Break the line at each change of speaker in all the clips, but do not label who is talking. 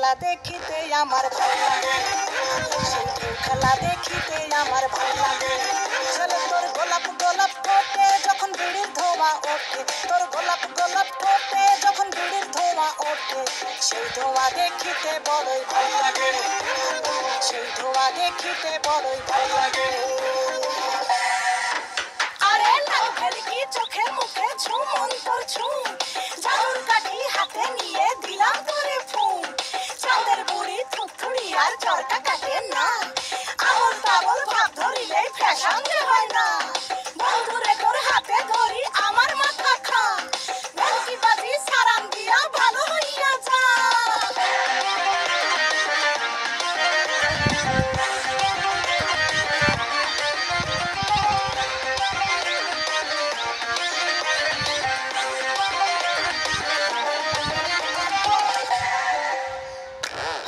খেলা দেখিতে আমার ভালো লাগে, সেই ঢেউ খেলা দেখিতে আমার ভালো লাগে। চলে তোর গোলাপ গোলাপ ঠোঁটে যখন বিড়ির ধোঁয়া ওঠে, তোর গোলাপ গোলাপ ঠোঁটে যখন বিড়ির ধোঁয়া ওঠে, সেই ধোঁয়া দেখিতে বড়ই ভালো লাগে, সেই ধোঁয়া দেখিতে বড়ই ভালো লাগে। আরে লাল ভেলকি চোখে মুখে ছু মন তোর ছু, জাদুর কাঠি হাতে নিয়ে দিলাম তোরে ফুল। চাঁদের বুড়ি থুথুড়ি আর চরকা কাটে না, আবল তাবল ভাব ধরিলে ফ্যাশন যে হয় না। বন্ধুরে তোর হাতে ধরি আমার মাথা খা, ভেলকি বাজি সারাম দিয়া ভালো হইয়া যা।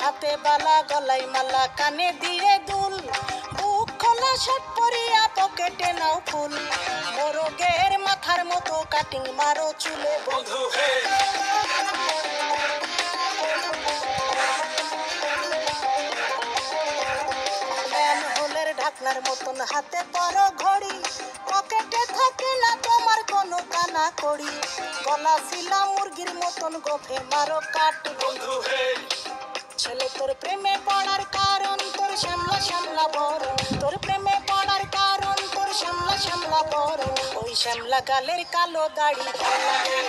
হাতে বালা গলায় মালা কানে দিয়ে দুল, বুক খোলা শার্ট পরিয়া পকেটে নাও ফুল। মোরগের মাথার মতো কাটিং মারো চুলে বন্ধু হে। ম্যানহোলের ঢাকনার মতন হাতে পরো ঘড়ি, পকেটে থাকে না তোমার কোনো কানা কড়ি। গলা শিলা মুরগির মতন গোফে মারো কাট বন্ধু হে। ছেলে তোর প্রেমে পড়ার কারণ তোর শ্যামলা শ্যামলা বরণ, তোর প্রেমে পড়ার কারণ তোর শ্যামলা শ্যামলা বরণ। ওই শ্যামলা গালের কালো দাড়ি ভালো লাগে,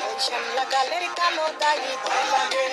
ওই শ্যামলা গালের কালো দাড়ি ভালো লাগে।